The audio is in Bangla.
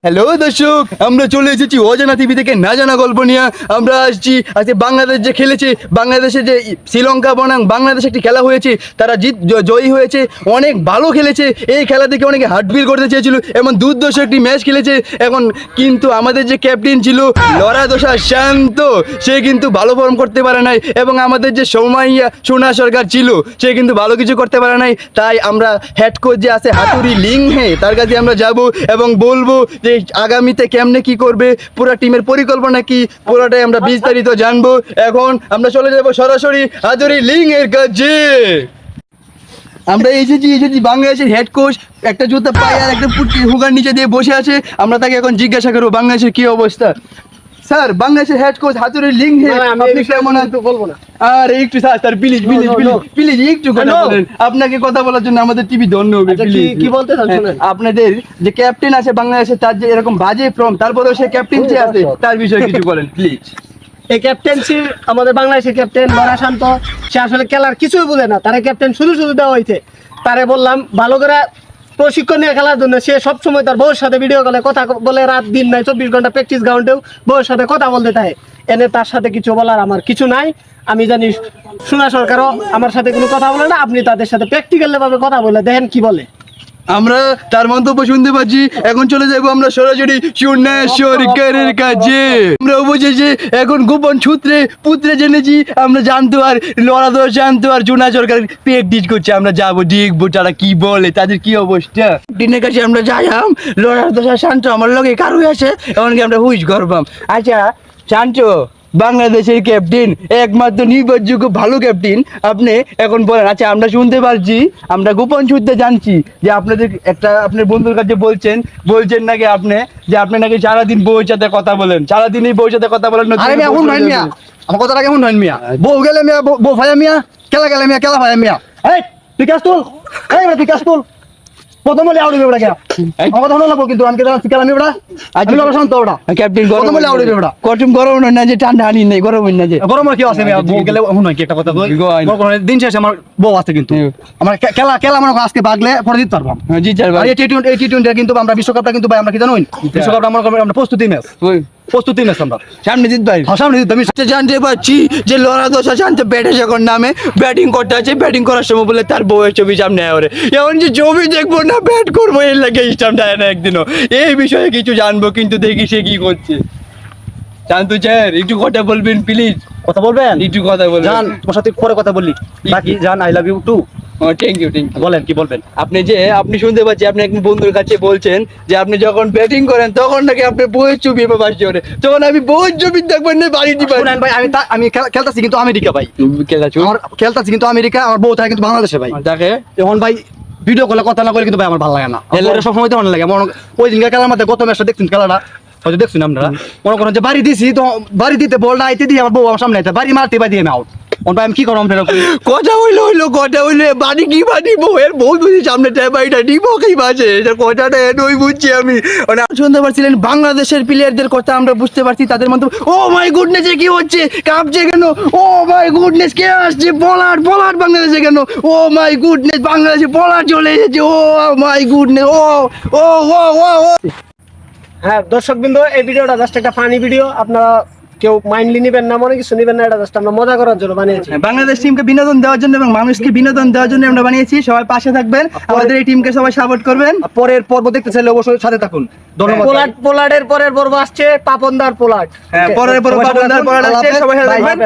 হ্যালো দর্শক, আমরা চলে এসেছি অজানা টিভি থেকে না জানা গল্প নিয়ে। আমরা আসছি আজকে বাংলাদেশ যে খেলেছে, বাংলাদেশে যে শ্রীলঙ্কা বনাম বাংলাদেশ একটি খেলা হয়েছে, তারা জয়ী হয়েছে, অনেক ভালো খেলেছে। এই খেলা থেকে অনেকে হার্টফিল করতে চেয়েছিল, এমন দুর্দর্শ একটি ম্যাচ খেলেছে এখন। কিন্তু আমাদের যে ক্যাপ্টেন ছিল লড়াদোষা শান্ত, সে কিন্তু ভালো ফর্ম করতে পারে নাই, এবং আমাদের যে সোনা সরকার ছিল, সে কিন্তু ভালো কিছু করতে পারে নাই। তাই আমরা হেড কোচ যে আছে হাতুড়ি লিং হে, তার কাছে আমরা যাব এবং বলবো যে আগামীতে কেমনে কি করবে, পুরো টিমের পরিকল্পনা কি, পুরোটাই আমরা বিস্তারিত জানবো। এখন আমরা চলে যাব সরাসরি হাতুড়ি লিং এর কাছে। আমরা এসেছি বাংলাদেশের হেড কোচ, একটা জুতা পায়ে আর একটা হুগার নিচে দিয়ে বসে আছে। আমরা তাকে এখন জিজ্ঞাসা করবো বাংলাদেশের কি অবস্থা। স্যার, বাংলাদেশের হেড কোচ হাতুড়ি লিং হে, আপনি কেমন আছেন? বলবো না আর একটু স্যার প্লিজ একটু কথা বলেন। আপনাকে কথা বলার জন্য আমাদের টিভি ধন্য হবে। কি বলতে চান শুনেন। আপনাদের যে ক্যাপ্টেন আছে বাংলাদেশের, তার যে এরকম বাজে ফর্ম, তারপরেও সে ক্যাপ্টেন যে আছে, তার বিষয়ে কিছু বলেন প্লিজ। এই ক্যাপ্টেন্সি আমাদের বাংলাদেশের ক্যাপ্টেন লড়া শান্ত, সে আসলে খেলার কিছুই বুঝে না। তারা ক্যাপ্টেন শুধু দেওয়া হয়েছে। তারে বললাম ভালো করে প্রশিক্ষণ নিয়ে খেলার জন্য। সে সবসময় তার বউর সাথে ভিডিও কলে কথা বলে, রাত দিন নাই 24 ঘন্টা প্র্যাকটিস গ্রাউন্ডেও বউর সাথে কথা বলতে থাকে। এনে তার সাথে কিছু বলার আমার কিছু নাই। আমি জানি সোনা সরকারও আমার সাথে কোনো কথা বলে না। আপনি তাদের সাথে প্র্যাকটিক্যালি ভাবে কথা বলে দেখেন কি বলে। আমরা তার মন্তব্য শুনতে পাচ্ছি। এখন চলে যাবো আমরা সরাসরি সোনা সরকারের কাছে। আমরা অবশেষে এখন গোপন পুত্রে জেনেছি, আমরা জানতো আর লড়াদোষ জানতো আর সোনা সরকার প্র্যাকটিস করছে। আমরা যাবো দেখবো তারা কি বলে, তাদের কি অবস্থা। টিনের কাছে আমরা যাইলাম, লড়াদোষ শান্ত আমার লগে কারো আছে, এমনকি আমরা হুইস করবাম। আচ্ছা শান্ত, বাংলাদেশের ক্যাপ্টেন, একমাত্র নির্ভরযোগ্য ভালো ক্যাপ্টেন, আপনি এখন বলেন। আচ্ছা, আমরা শুনতে পারছি, আমরা গোপন সূত্রে জানছি যে আপনাদের একটা আপনার বন্ধুর কাছে বলছেন নাকি আপনি, যে আপনি নাকি সারাদিন বউয়ের সাথে কথা বলেন, সারাদিনই বউয়ের সাথে কথা বলেন। আমার কথাটা কেমন হয় মিয়া? বউ গেলে মিয়া বউ ভাইয়া মিয়া, খেলা গেলে মিয়া খেলা ভাইয়া মিয়া। এই বিকাশ তুল, বিকাশ তুল, প্রথম বলে আউড়ি বেড়া গেল। আমার কথা হলো না, কিন্তু আমি খেলা আমি বেড়া আজ শান্ত ওটা ক্যাপ্টেন প্রথম বলে আউড়ি বেড়া। কটম গরম না যে ঠান্ডা আনি নাই, গরম না যে গরম কি আছে মিয়া? বউ গেলে এমন হয় কি একটা কথা বল, দিন শেষে আমার বউ আছে, কিন্তু আমার খেলা মানে আজকে বাগলে পরে দিতে পারবো। জি স্যার ভাই, টি20 কিন্তু আমরা বিশ্বকাপটা কিন্তু ভাই আমরা কি জানোই, বিশ্বকাপটা আমরা প্রস্তুতি ম্যাচ আমরা সামনে জিত ভাই, সামনে জিত। আমি জানতে পারছি যে লড়াদোষা শান্ত ব্যাটে যখন নামে ব্যাটিং করতে আছে, ব্যাটিং করার সময় বলে তার বউয়ের ছবি সামনে আরে এমন যে ছবি দেখবো না ব্যাট করবো, এর লাগে স্টাম্প দেয় না একদিনও। এই বিষয়ে কিছু জানবো, কিন্তু দেখি সে কি করছে। শান্ত স্যার, একটু কথা বলবেন প্লিজ। কথা বলবেন? একটু কথা বলবেন। জান, তোমার সাথে পরে কথা বললি বাকি। জান, I love you too. Thank you. বলেন কি বলবেন? আপনি শুনতে পাচ্ছি আপনি এক বন্ধুর কাছে বলছেন যে আপনি যখন ব্যাটিং করেন তখন নাকি আপনি বউয়ের ছবি বাস করে, তখন আমি বউয়ের ছবি দেখবেন না বাড়ি দিবেন। শুনেন ভাই, আমি খেলতাছি কিন্তু আমেরিকা ভাই, আমার খেলতাছি কিন্তু আমেরিকা, আমার বউ থাকে কিন্তু বাংলাদেশে ভাই। দেখে এখন ভাই ভিডিও কলে কথা না বলে কিন্তু ভাই আমার ভালো লাগে না। সবসময় তো ভালো লাগে। ওই দিনকার খেলার মধ্যে গত ম্যাচটা দেখছেন, খেলাটা হয়তো দেখছেন আপনারা। মনে করেন যে বাড়ি দিছি, তো বাড়ি দিতে বলটা আইতে দিয়ে আমার বউ আমার সামনে আইতে বাড়ি মারতে বাড়ি দিয়ে আমি আউট। আমি কি করবো? কথা হইলো বাড়ি কি বাড়ি বউয়ের বউ যদি সামনে বাড়িটা নিব কি বাজে, কথাটা এটাই বুঝছি আমি। শুনতে পারছিলেন বাংলাদেশের প্লেয়ারদের কথা, আমরা বুঝতে পারছি তাদের মধ্যে ও মাই গুডনেস কি হচ্ছে, কাঁপছে কেন, ও মাই গুডনেস কে আসছে, বলার বাংলাদেশে কেন, ও মাই গুডনেস বাংলাদেশে বলার চলে এসেছে, ও মাই গুডনেস, ও ও ও ও ও। হ্যাঁ দর্শকবৃন্দ, এই ভিডিওটা জাস্ট একটা ফানি ভিডিও। আপনারা কেউ মাইন্ডলি নিবেন না, মনে কিছু নিবেন না। এটা জাস্ট আমরা মজা করার জন্য বানিয়েছি। বাংলাদেশ টিমকে বিনোদন দেওয়ার জন্য এবং মানুষকে বিনোদন দেওয়ার জন্য আমরা বানিয়েছি। সবাই পাশে থাকবেন, আমাদের এই টিমকে সবাই সাপোর্ট করবেন। পরের পর্ব দেখতে চাইলে অবশ্যই সাথে থাকুন। ধন্যবাদ। পোলার্ডের পরের পর্ব আসছে পাপনদার পোলার্ড। হ্যাঁ, পরের পর্ব পাপনদার পোলার্ড আসছে, সবাই সাথে থাকবেন।